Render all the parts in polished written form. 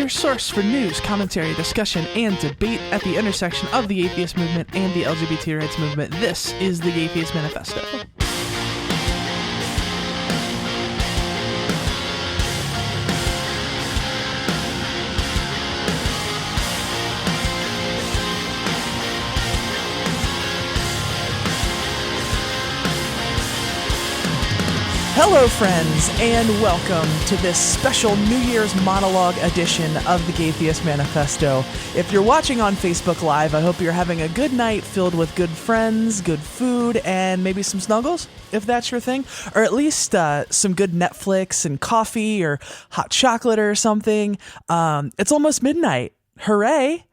your source for news, commentary, discussion, and debate at the intersection of the atheist movement and the LGBT rights movement. This is the Atheist Manifesto. Hello, friends, and welcome to this special New Year's monologue edition of the Atheist Manifesto. If you're watching on Facebook Live, I hope you're having a good night filled with good friends, good food, and maybe some snuggles, if that's your thing, or at least some good Netflix and coffee or hot chocolate or something. It's almost midnight. Hooray!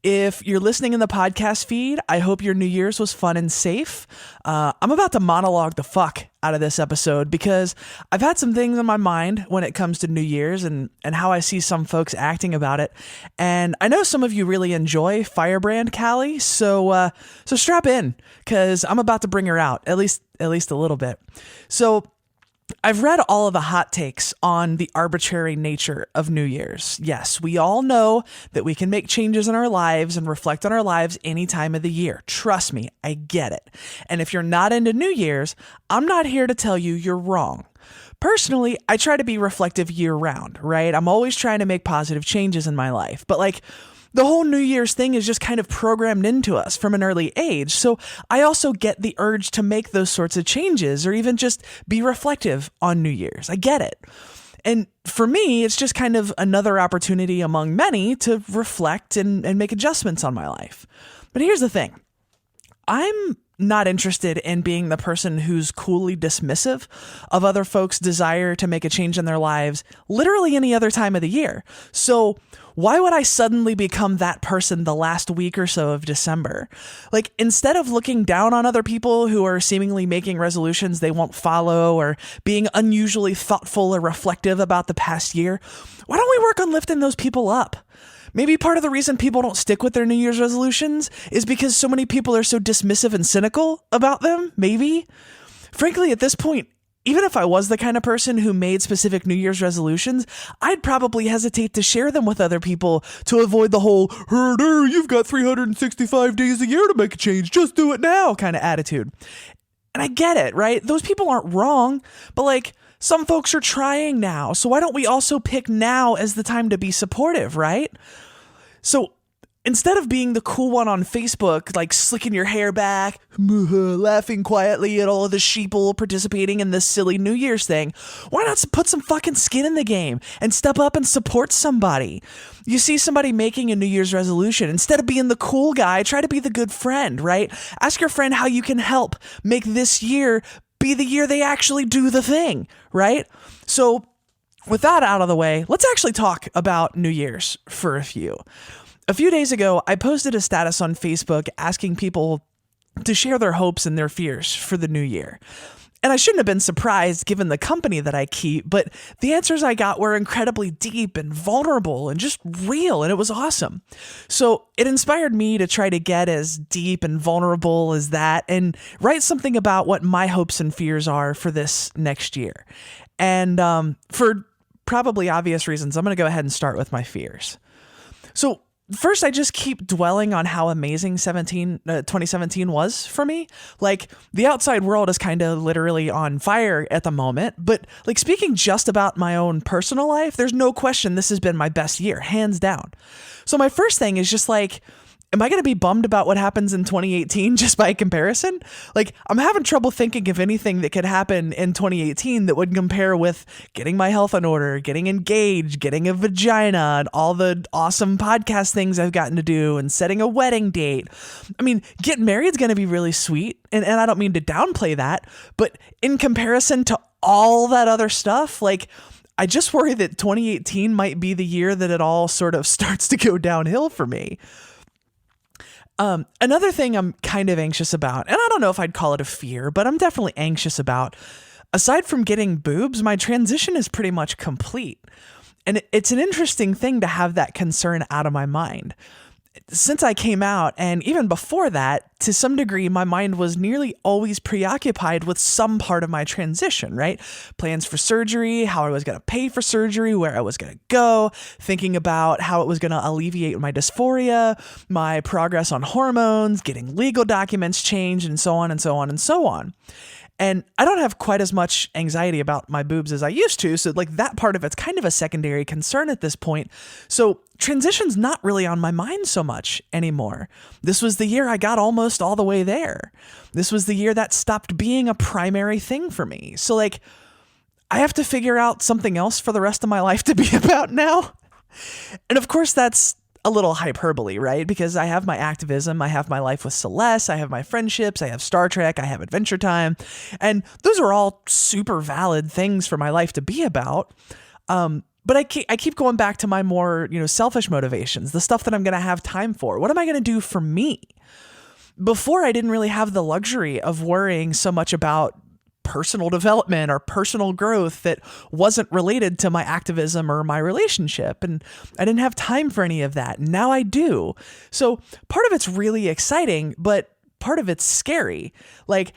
If you're listening in the podcast feed, I hope your New Year's was fun and safe. I'm about to monologue the fuck out of this episode because I've had some things in my mind when it comes to New Year's and how I see some folks acting about it. And I know some of you really enjoy Firebrand Callie, so strap in because I'm about to bring her out, at least a little bit. So I've read all of the hot takes on the arbitrary nature of New Year's. Yes, we all know that we can make changes in our lives and reflect on our lives any time of the year. Trust me, I get it. And if you're not into New Year's, I'm not here to tell you you're wrong. Personally, I try to be reflective year round, right? I'm always trying to make positive changes in my life. But the whole New Year's thing is just kind of programmed into us from an early age. So I also get the urge to make those sorts of changes or even just be reflective on New Year's. I get it. And for me, it's just kind of another opportunity among many to reflect and make adjustments on my life. But here's the thing. I'm not interested in being the person who's coolly dismissive of other folks' desire to make a change in their lives literally any other time of the year. So why would I suddenly become that person the last week or so of December? Instead of looking down on other people who are seemingly making resolutions they won't follow or being unusually thoughtful or reflective about the past year, why don't we work on lifting those people up? Maybe part of the reason people don't stick with their New Year's resolutions is because so many people are so dismissive and cynical about them, maybe. Frankly, at this point, even if I was the kind of person who made specific New Year's resolutions, I'd probably hesitate to share them with other people to avoid the whole, herder, you've got 365 days a year to make a change, just do it now kind of attitude. And I get it, right? Those people aren't wrong, but some folks are trying now. So why don't we also pick now as the time to be supportive, right? So instead of being the cool one on Facebook, slicking your hair back, laughing quietly at all of the sheeple participating in this silly New Year's thing, why not put some fucking skin in the game and step up and support somebody? You see somebody making a New Year's resolution. Instead of being the cool guy, try to be the good friend, right? Ask your friend how you can help make this year be the year they actually do the thing, right? So with that out of the way, let's actually talk about New Year's for a few. A few days ago, I posted a status on Facebook asking people to share their hopes and their fears for the new year. And I shouldn't have been surprised given the company that I keep, but the answers I got were incredibly deep and vulnerable and just real, and it was awesome. So it inspired me to try to get as deep and vulnerable as that and write something about what my hopes and fears are for this next year. And for probably obvious reasons, I'm going to go ahead and start with my fears. So first, I just keep dwelling on how amazing 2017 was for me. The outside world is kind of literally on fire at the moment. But speaking just about my own personal life, there's no question this has been my best year, hands down. So my first thing is just am I going to be bummed about what happens in 2018 just by comparison? I'm having trouble thinking of anything that could happen in 2018 that would compare with getting my health in order, getting engaged, getting a vagina, and all the awesome podcast things I've gotten to do, and setting a wedding date. I mean, getting married is going to be really sweet, and I don't mean to downplay that, but in comparison to all that other stuff, I just worry that 2018 might be the year that it all sort of starts to go downhill for me. Another thing I'm kind of anxious about, and I don't know if I'd call it a fear, but I'm definitely anxious about, aside from getting boobs, my transition is pretty much complete. And it's an interesting thing to have that concern out of my mind. since I came out, and even before that, to some degree, my mind was nearly always preoccupied with some part of my transition, right? Plans for surgery, how I was going to pay for surgery, where I was going to go, thinking about how it was going to alleviate my dysphoria, my progress on hormones, getting legal documents changed, and so on and so on and so on. And I don't have quite as much anxiety about my boobs as I used to. So like that part of it's kind of a secondary concern at this point. So transition's not really on my mind so much anymore. This was the year I got almost all the way there. This was the year that stopped being a primary thing for me. So like I have to figure out something else for the rest of my life to be about now. And of course that's a little hyperbole, right? Because I have my activism, I have my life with Celeste, I have my friendships, I have Star Trek, I have Adventure Time, and those are all super valid things for my life to be about. But I keep going back to my more, selfish motivations, the stuff that I'm going to have time for. What am I going to do for me? Before, I didn't really have the luxury of worrying so much about personal development or personal growth that wasn't related to my activism or my relationship. And I didn't have time for any of that. Now I do. So part of it's really exciting, but part of it's scary. Like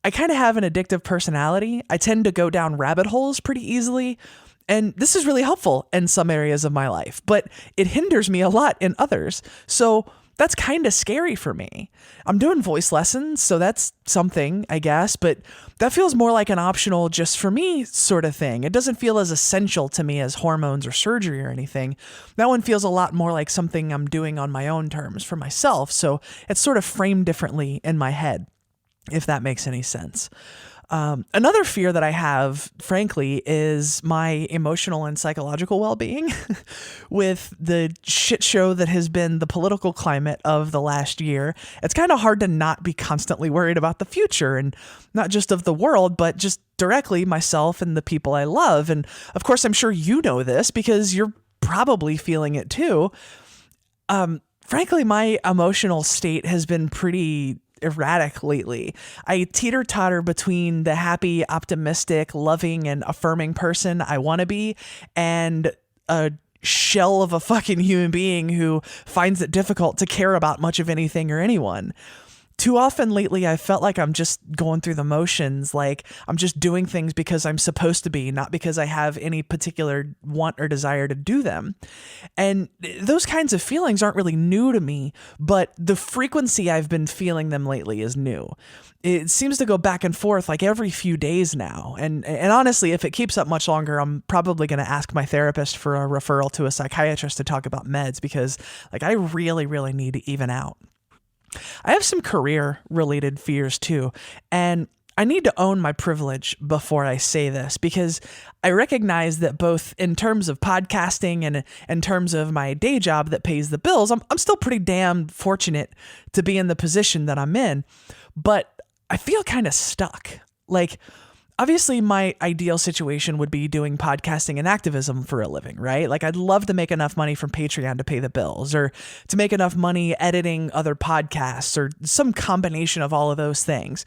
I kind of have an addictive personality. I tend to go down rabbit holes pretty easily. And this is really helpful in some areas of my life, but it hinders me a lot in others. So that's kind of scary for me. I'm doing voice lessons, so that's something, I guess, but that feels more like an optional just for me sort of thing. It doesn't feel as essential to me as hormones or surgery or anything. That one feels a lot more like something I'm doing on my own terms for myself, so it's sort of framed differently in my head, if that makes any sense. Another fear that I have, frankly, is my emotional and psychological well-being with the shit show that has been the political climate of the last year. It's kind of hard to not be constantly worried about the future, and not just of the world, but just directly myself and the people I love. And of course, I'm sure you know this because you're probably feeling it too. Frankly, my emotional state has been pretty erratic lately. I teeter-totter between the happy, optimistic, loving, and affirming person I want to be and a shell of a fucking human being who finds it difficult to care about much of anything or anyone. Too often lately, I felt like I'm just going through the motions, like I'm just doing things because I'm supposed to be, not because I have any particular want or desire to do them. And those kinds of feelings aren't really new to me, but the frequency I've been feeling them lately is new. It seems to go back and forth like every few days now. And honestly, if it keeps up much longer, I'm probably going to ask my therapist for a referral to a psychiatrist to talk about meds because like I really, really need to even out. I have some career-related fears too, and I need to own my privilege before I say this because I recognize that both in terms of podcasting and in terms of my day job that pays the bills, I'm still pretty damn fortunate to be in the position that I'm in, but I feel kind of stuck. Like, obviously, my ideal situation would be doing podcasting and activism for a living, right? Like, I'd love to make enough money from Patreon to pay the bills or to make enough money editing other podcasts or some combination of all of those things.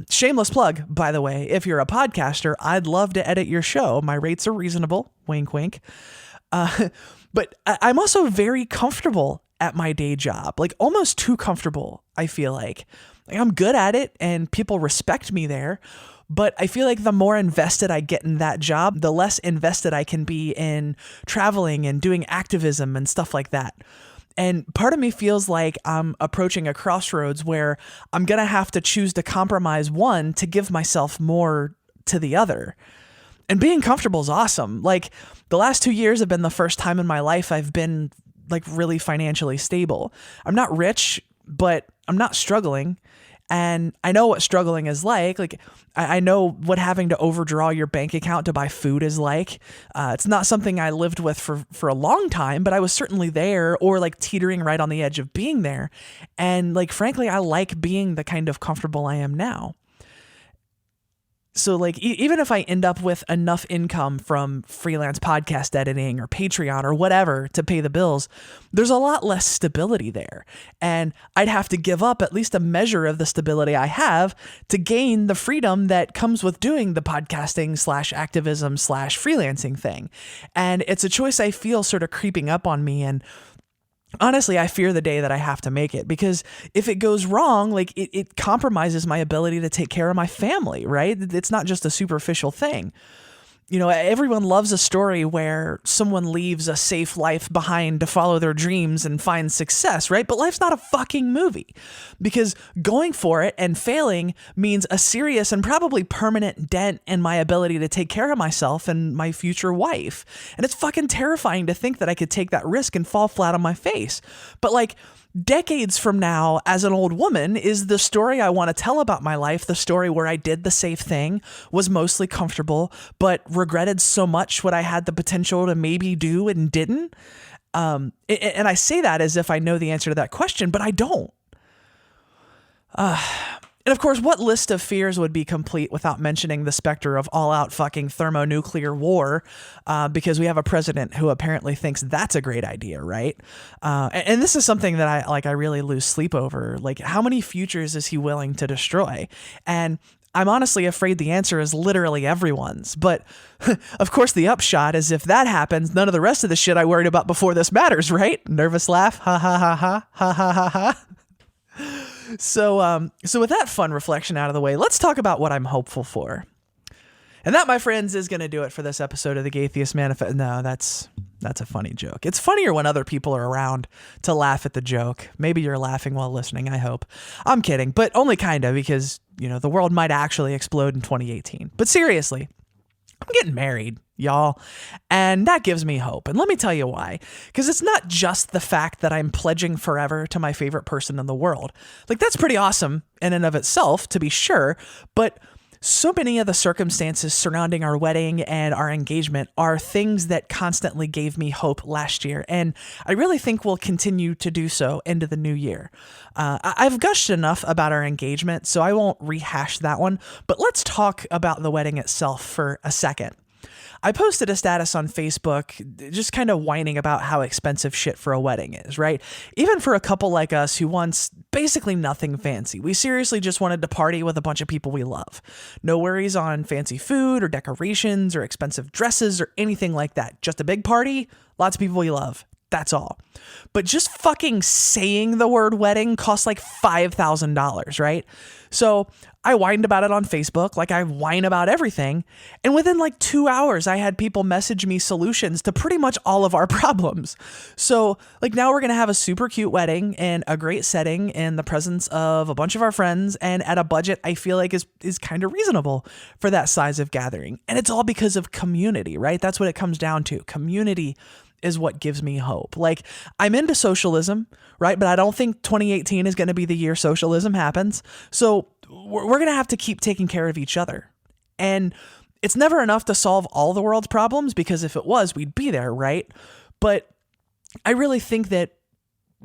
Shameless plug, by the way, if you're a podcaster, I'd love to edit your show. My rates are reasonable. Wink, wink. But I'm also very comfortable at my day job, like almost too comfortable, I feel like. I'm good at it and people respect me there. But I feel like the more invested I get in that job, the less invested I can be in traveling and doing activism and stuff like that. And part of me feels like I'm approaching a crossroads where I'm going to have to choose to compromise one to give myself more to the other. And being comfortable is awesome. Like the last 2 years have been the first time in my life I've been like really financially stable. I'm not rich, but I'm not struggling. And I know what struggling is like. Like I know what having to overdraw your bank account to buy food is like. It's not something I lived with for a long time, but I was certainly there or like teetering right on the edge of being there. And like, frankly, I like being the kind of comfortable I am now. So like, even if I end up with enough income from freelance podcast editing or Patreon or whatever to pay the bills, there's a lot less stability there. And I'd have to give up at least a measure of the stability I have to gain the freedom that comes with doing the podcasting / activism / freelancing thing. And it's a choice I feel sort of creeping up on me. And honestly, I fear the day that I have to make it, because if it goes wrong, like it compromises my ability to take care of my family, right? It's not just a superficial thing. You know, everyone loves a story where someone leaves a safe life behind to follow their dreams and find success, right? But life's not a fucking movie, because going for it and failing means a serious and probably permanent dent in my ability to take care of myself and my future wife. And it's fucking terrifying to think that I could take that risk and fall flat on my face. But like, decades from now, as an old woman, is the story I want to tell about my life the story where I did the safe thing, was mostly comfortable, but regretted so much what I had the potential to maybe do and didn't? And I say that as if I know the answer to that question, but I don't. And of course, what list of fears would be complete without mentioning the specter of all-out fucking thermonuclear war, because we have a president who apparently thinks that's a great idea, right? And this is something that I really lose sleep over. Like, how many futures is he willing to destroy? And I'm honestly afraid the answer is literally everyone's. But of course, the upshot is if that happens, none of the rest of the shit I worried about before this matters, right? Nervous laugh, ha ha ha ha ha ha ha ha. So with that fun reflection out of the way, let's talk about what I'm hopeful for. And that, my friends, is going to do it for this episode of the Gatheist Manifest. No, that's a funny joke. It's funnier when other people are around to laugh at the joke. Maybe you're laughing while listening, I hope. I'm kidding, but only kind of, because, you know, the world might actually explode in 2018. But seriously, I'm getting married, y'all, and that gives me hope. And let me tell you why. Because it's not just the fact that I'm pledging forever to my favorite person in the world. Like, that's pretty awesome in and of itself, to be sure, but so many of the circumstances surrounding our wedding and our engagement are things that constantly gave me hope last year, and I really think will continue to do so into the new year. I've gushed enough about our engagement, so I won't rehash that one, but let's talk about the wedding itself for a second. I posted a status on Facebook just kind of whining about how expensive shit for a wedding is, right? Even for a couple like us who wants basically nothing fancy. We seriously just wanted to party with a bunch of people we love. No worries on fancy food or decorations or expensive dresses or anything like that. Just a big party, lots of people we love. That's all. But just fucking saying the word wedding costs like $5,000, right? So I whined about it on Facebook like I whine about everything. And within like 2 hours, I had people message me solutions to pretty much all of our problems. So like now we're going to have a super cute wedding in a great setting in the presence of a bunch of our friends and at a budget I feel like is kind of reasonable for that size of gathering. And it's all because of community, right? That's what it comes down to. Community is what gives me hope. Like, I'm into socialism, right? But I don't think 2018 is going to be the year socialism happens. So we're going to have to keep taking care of each other. And it's never enough to solve all the world's problems, because if it was, we'd be there, right? But I really think that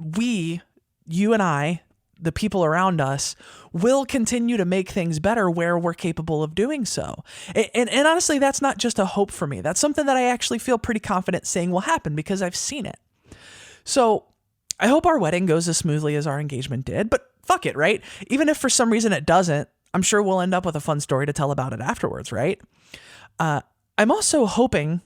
you and I, the people around us, will continue to make things better where we're capable of doing so. And honestly, that's not just a hope for me. That's something that I actually feel pretty confident saying will happen because I've seen it. So I hope our wedding goes as smoothly as our engagement did, but fuck it, right? Even if for some reason it doesn't, I'm sure we'll end up with a fun story to tell about it afterwards, right? I'm also hoping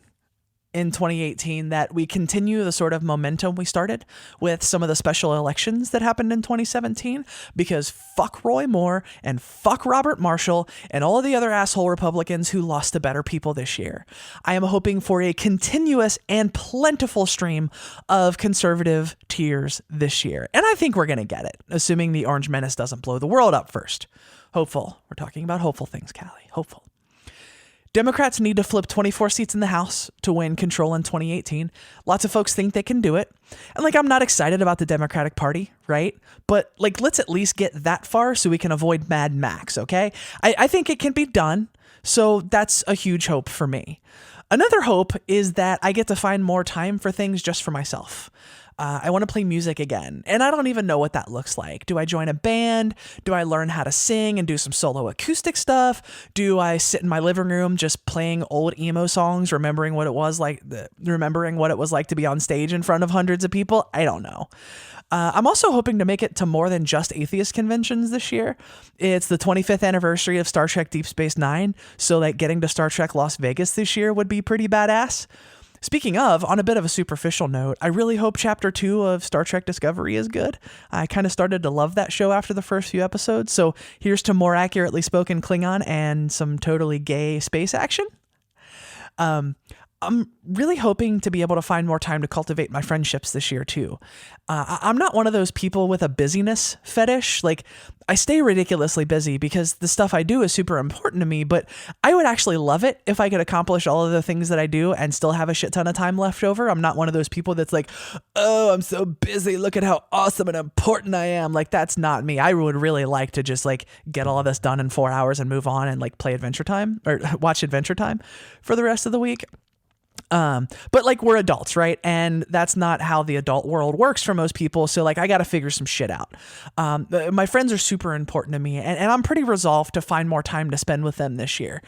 in 2018 that we continue the sort of momentum we started with some of the special elections that happened in 2017, because fuck Roy Moore and fuck Robert Marshall and all of the other asshole Republicans who lost to better people this year. I am hoping for a continuous and plentiful stream of conservative tears this year. And I think we're going to get it, assuming the Orange Menace doesn't blow the world up first. Hopeful. We're talking about hopeful things, Callie. Hopeful. Democrats need to flip 24 seats in the House to win control in 2018. Lots of folks think they can do it. And like, I'm not excited about the Democratic Party, right? But like, let's at least get that far so we can avoid Mad Max, okay? I think it can be done. So that's a huge hope for me. Another hope is that I get to find more time for things just for myself. I want to play music again, and I don't even know what that looks like. Do I join a band? Do I learn how to sing and do some solo acoustic stuff? Do I sit in my living room just playing old emo songs, remembering what it was like to be on stage in front of hundreds of people? I don't know. I'm also hoping to make it to more than just atheist conventions this year. It's the 25th anniversary of Star Trek Deep Space Nine, so like getting to Star Trek Las Vegas this year would be pretty badass. Speaking of, on a bit of a superficial note, I really hope Chapter 2 of Star Trek Discovery is good. I kind of started to love that show after the first few episodes, so here's to more accurately spoken Klingon and some totally gay space action. I'm really hoping to be able to find more time to cultivate my friendships this year too. I'm not one of those people with a busyness fetish. Like, I stay ridiculously busy because the stuff I do is super important to me, but I would actually love it if I could accomplish all of the things that I do and still have a shit ton of time left over. I'm not one of those people that's like, oh, I'm so busy. Look at how awesome and important I am. Like, that's not me. I would really like to just like get all of this done in 4 hours and move on and like play Adventure Time or watch Adventure Time for the rest of the week. But like, we're adults, right? And that's not how the adult world works for most people. So like, I got to figure some shit out. My friends are super important to me, and I'm pretty resolved to find more time to spend with them this year.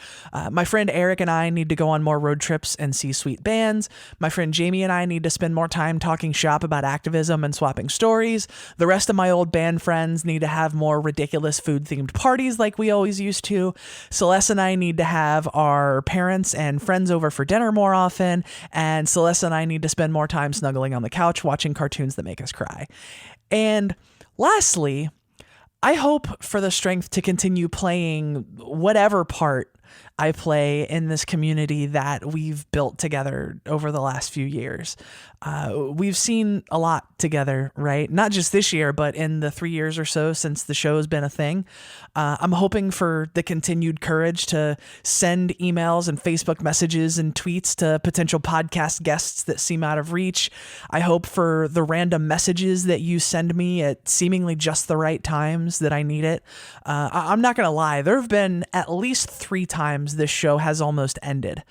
My friend Eric and I need to go on more road trips and see sweet bands. My friend Jamie and I need to spend more time talking shop about activism and swapping stories. The rest of my old band friends need to have more ridiculous food themed parties like we always used to. Celeste and I need to have our parents and friends over for dinner more often. And Celeste and I need to spend more time snuggling on the couch watching cartoons that make us cry. And lastly, I hope for the strength to continue playing whatever part I play in this community that we've built together over the last few years. We've seen a lot together, right? Not just this year, but in the 3 years or so since the show has been a thing. I'm hoping for the continued courage to send emails and Facebook messages and tweets to potential podcast guests that seem out of reach. I hope for the random messages that you send me at seemingly just the right times that I need it. I'm not going to lie. There have been at least 3 times this show has almost ended.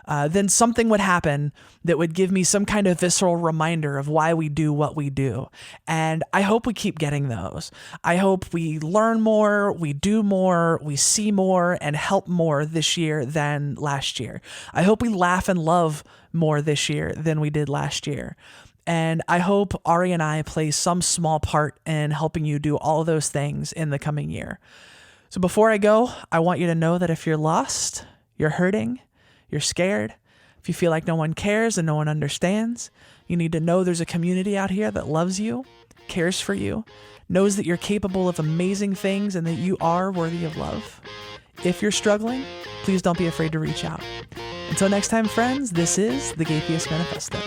Then something would happen that would give me some kind of visceral reminder of why we do what we do. And I hope we keep getting those. I hope we learn more, we do more, we see more, and help more this year than last year. I hope we laugh and love more this year than we did last year. And I hope Ari and I play some small part in helping you do all of those things in the coming year. So before I go, I want you to know that if you're lost, you're hurting, you're scared, if you feel like no one cares and no one understands, you need to know there's a community out here that loves you, cares for you, knows that you're capable of amazing things and that you are worthy of love. If you're struggling, please don't be afraid to reach out. Until next time, friends, this is the Gay Theist Manifesto.